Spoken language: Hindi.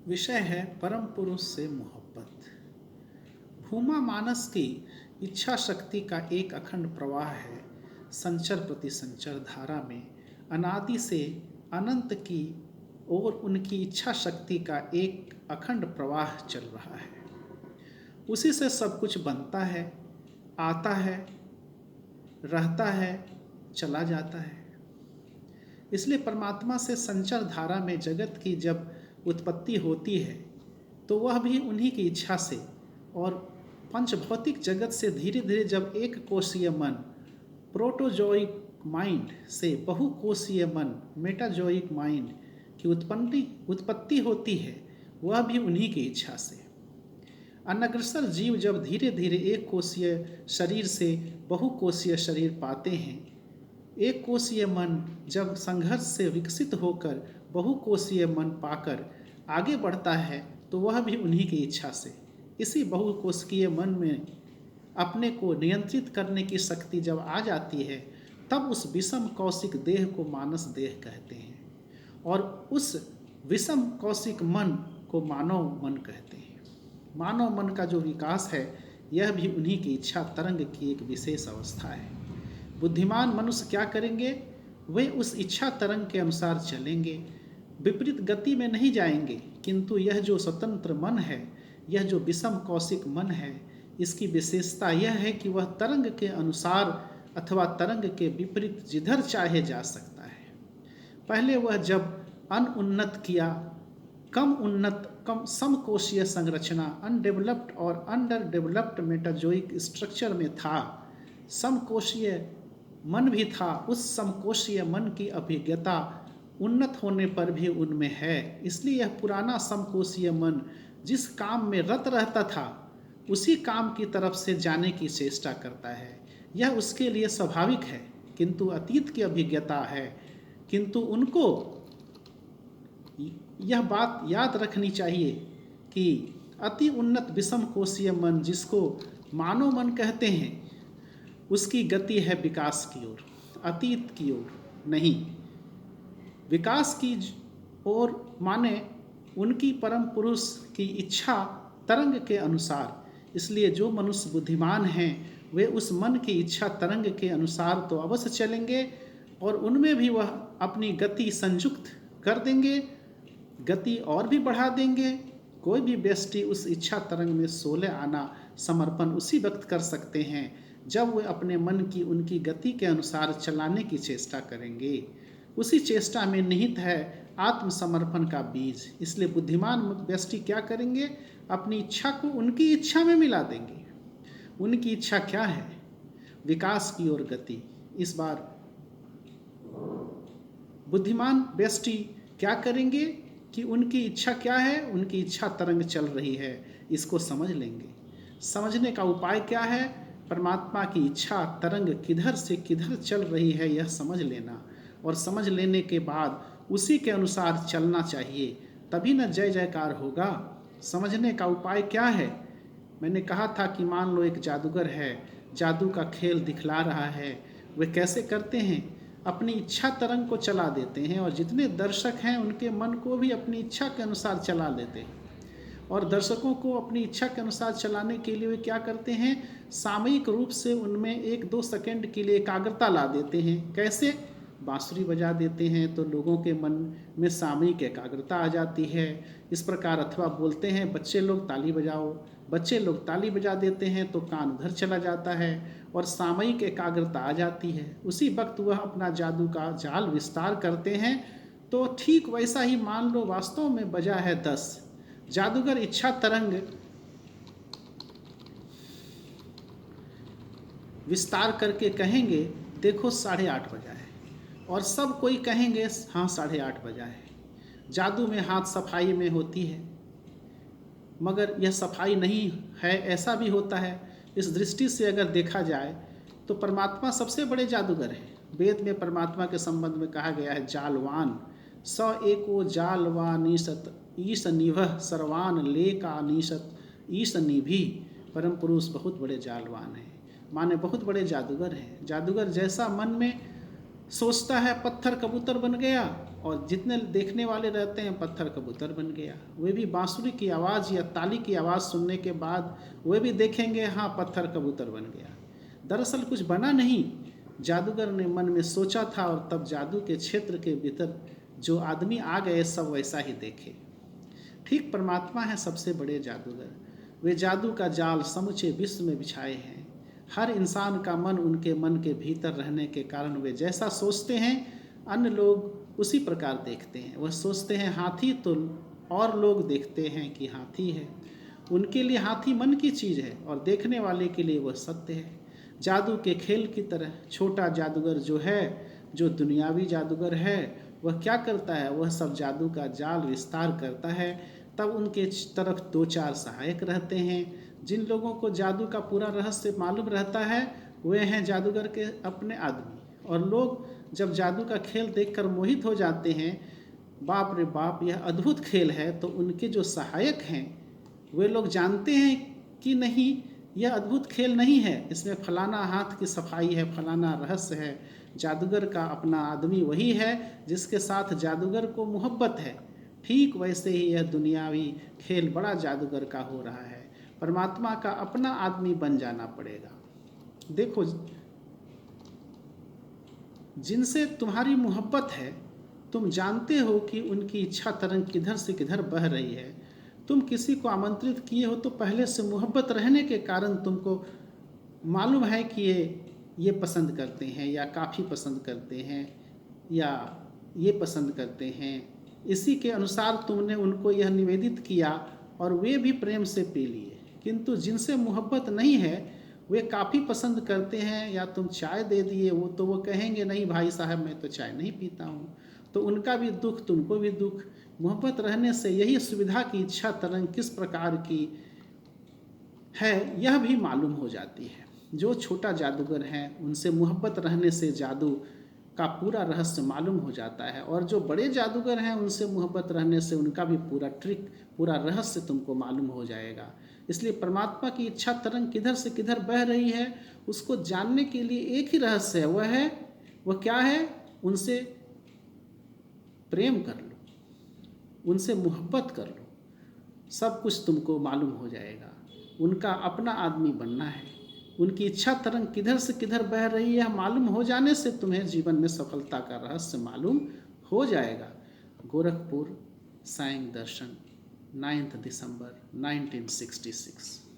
विषय है परम पुरुष से मोहब्बत। भूमा मानस की इच्छा शक्ति का एक अखंड प्रवाह है। संचर प्रति संचर धारा में अनादि से अनंत की ओर उनकी इच्छा शक्ति का एक अखंड प्रवाह चल रहा है। उसी से सब कुछ बनता है, आता है, रहता है, चला जाता है। इसलिए परमात्मा से संचर धारा में जगत की जब उत्पत्ति होती है तो वह भी उन्हीं की इच्छा से, और पंचभौतिक जगत से धीरे धीरे जब एक कोशीय मन प्रोटोजोइक माइंड से बहुकोशीय मन मेटाजोइक माइंड की उत्पत्ति होती है, वह भी उन्हीं की इच्छा से। अनग्रसर जीव जब धीरे धीरे एक कोशीय शरीर से बहुकोशीय शरीर पाते हैं, एक कोशीय मन जब संघर्ष से विकसित होकर बहुकोशीय मन पाकर आगे बढ़ता है तो वह भी उन्हीं की इच्छा से। इसी बहुकोशीय मन में अपने को नियंत्रित करने की शक्ति जब आ जाती है तब उस विषम कौशिक देह को मानस देह कहते हैं, और उस विषम कौशिक मन को मानव मन कहते हैं। मानव मन का जो विकास है यह भी उन्हीं की इच्छा तरंग की एक विशेष अवस्था है। बुद्धिमान मनुष्य क्या करेंगे? वे उस इच्छा तरंग के अनुसार चलेंगे, विपरीत गति में नहीं जाएंगे। किंतु यह जो स्वतंत्र मन है, यह जो विषम कौशिक मन है, इसकी विशेषता यह है कि वह तरंग के अनुसार अथवा तरंग के विपरीत जिधर चाहे जा सकता है। पहले वह जब अनुन्नत किया, कम समकोशीय संरचना अनडेवलप्ड और अंडर डेवलप्ड मेटाजोइक स्ट्रक्चर में था, समकोशीय मन भी था। उस समकोशीय मन की अभिज्ञता उन्नत होने पर भी उनमें है। इसलिए यह पुराना समकोशीय मन जिस काम में रत रहता था उसी काम की तरफ से जाने की चेष्टा करता है। यह उसके लिए स्वाभाविक है, किंतु अतीत की अभिज्ञता है। किंतु उनको यह बात याद रखनी चाहिए कि अति उन्नत विषम कोशीय मन, जिसको मानव मन कहते हैं, उसकी गति है विकास की ओर, अतीत की ओर नहीं। विकास की ओर माने उनकी परम पुरुष की इच्छा तरंग के अनुसार। इसलिए जो मनुष्य बुद्धिमान हैं वे उस मन की इच्छा तरंग के अनुसार तो अवश्य चलेंगे, और उनमें भी वह अपनी गति संयुक्त कर देंगे, गति और भी बढ़ा देंगे। कोई भी व्यक्ति उस इच्छा तरंग में 16 आना समर्पण उसी वक्त कर सकते हैं जब वे अपने मन की उनकी गति के अनुसार चलाने की चेष्टा करेंगे। उसी चेष्टा में निहित है आत्मसमर्पण का बीज। इसलिए बुद्धिमान व्यक्ति क्या करेंगे? अपनी इच्छा को उनकी इच्छा में मिला देंगे। उनकी इच्छा क्या है? विकास की ओर गति। इस बार बुद्धिमान व्यक्ति क्या करेंगे कि उनकी इच्छा क्या है? उनकी इच्छा तरंग चल रही है, इसको समझ लेंगे। समझने का उपाय क्या है? परमात्मा की इच्छा तरंग किधर से किधर चल रही है यह समझ लेना, और समझ लेने के बाद उसी के अनुसार चलना चाहिए, तभी न जय जयकार होगा। समझने का उपाय क्या है? मैंने कहा था कि मान लो एक जादूगर है, जादू का खेल दिखला रहा है। वे कैसे करते हैं? अपनी इच्छा तरंग को चला देते हैं, और जितने दर्शक हैं उनके मन को भी अपनी इच्छा के अनुसार चला देते हैं। और दर्शकों को अपनी इच्छा के अनुसार चलाने के लिए वे क्या करते हैं? सामयिक रूप से उनमें 1-2 सेकंड के लिए एकाग्रता ला देते हैं। कैसे? बांसुरी बजा देते हैं तो लोगों के मन में सामयिक एकाग्रता आ जाती है, इस प्रकार। अथवा बोलते हैं बच्चे लोग ताली बजाओ, बच्चे लोग ताली बजा देते हैं तो कान उधर चला जाता है और सामयिक एकाग्रता आ जाती है। उसी वक्त वह अपना जादू का जाल विस्तार करते हैं। तो ठीक वैसा ही मान लो वास्तव में बजा है 10। जादूगर इच्छा तरंग विस्तार करके कहेंगे देखो 8:30 बजा है, और सब कोई कहेंगे हाँ 8:30 बजा है। जादू में हाथ सफाई में होती है, मगर यह सफाई नहीं है, ऐसा भी होता है। इस दृष्टि से अगर देखा जाए तो परमात्मा सबसे बड़े जादूगर हैं। वेद में परमात्मा के संबंध में कहा गया है जालवान स एको जालवानीसत ईश निभः सर्वान लेकानीसत ईश निभि। परम पुरुष बहुत बड़े जालवान हैं, माने बहुत बड़े जादूगर हैं। जादूगर जैसा मन में सोचता है पत्थर कबूतर बन गया, और जितने देखने वाले रहते हैं पत्थर कबूतर बन गया। वे भी बांसुरी की आवाज़ या ताली की आवाज़ सुनने के बाद वे भी देखेंगे हाँ पत्थर कबूतर बन गया। दरअसल कुछ बना नहीं, जादूगर ने मन में सोचा था और तब जादू के क्षेत्र के भीतर जो आदमी आ गए सब वैसा ही देखे। ठीक परमात्मा है सबसे बड़े जादूगर। वे जादू का जाल समूचे विश्व में बिछाए हैं। हर इंसान का मन उनके मन के भीतर रहने के कारण वे जैसा सोचते हैं अन्य लोग उसी प्रकार देखते हैं। वह सोचते हैं हाथी तो और लोग देखते हैं कि हाथी है। उनके लिए हाथी मन की चीज़ है और देखने वाले के लिए वह सत्य है। जादू के खेल की तरह छोटा जादूगर जो है, जो दुनियावी जादूगर है, वह क्या करता है? वह सब जादू का जाल विस्तार करता है। तब उनके तरफ दो चार सहायक रहते हैं। जिन लोगों को जादू का पूरा रहस्य मालूम रहता है वे हैं जादूगर के अपने आदमी। और लोग जब जादू का खेल देखकर मोहित हो जाते हैं, बाप रे बाप यह अद्भुत खेल है, तो उनके जो सहायक हैं वे लोग जानते हैं कि नहीं यह अद्भुत खेल नहीं है, इसमें फलाना हाथ की सफाई है, फलाना रहस्य है। जादूगर का अपना आदमी वही है जिसके साथ जादूगर को मोहब्बत है। ठीक वैसे ही यह दुनियावी खेल बड़ा जादूगर का हो रहा है। परमात्मा का अपना आदमी बन जाना पड़ेगा। देखो, जिनसे तुम्हारी मोहब्बत है, तुम जानते हो कि उनकी इच्छा तरंग किधर से किधर बह रही है। तुम किसी को आमंत्रित किए हो तो पहले से मोहब्बत रहने के कारण तुमको मालूम है कि ये पसंद करते हैं या काफ़ी पसंद करते हैं या ये पसंद करते हैं। इसी के अनुसार तुमने उनको यह निवेदित किया और वे भी प्रेम से पी लिए। किंतु जिनसे मोहब्बत नहीं है वे काफ़ी पसंद करते हैं, या तुम चाय दे दिए वो तो वो कहेंगे नहीं भाई साहब मैं तो चाय नहीं पीता हूँ। तो उनका भी दुख तुमको भी दुख। मोहब्बत रहने से यही सुविधा की इच्छा तरंग किस प्रकार की है यह भी मालूम हो जाती है। जो छोटा जादूगर है उनसे मोहब्बत रहने से जादू का पूरा रहस्य मालूम हो जाता है, और जो बड़े जादूगर हैं उनसे मोहब्बत रहने से उनका भी पूरा ट्रिक, पूरा रहस्य तुमको मालूम हो जाएगा। इसलिए परमात्मा की इच्छा तरंग किधर से किधर बह रही है उसको जानने के लिए एक ही रहस्य है, वह क्या है? उनसे प्रेम कर लो, उनसे मोहब्बत कर लो, सब कुछ तुमको मालूम हो जाएगा। उनका अपना आदमी बनना है। उनकी इच्छा तरंग किधर से किधर बह रही है मालूम हो जाने से तुम्हें जीवन में सफलता का रहस्य मालूम हो जाएगा। गोरखपुर साईं दर्शन 9 दिसंबर 1966।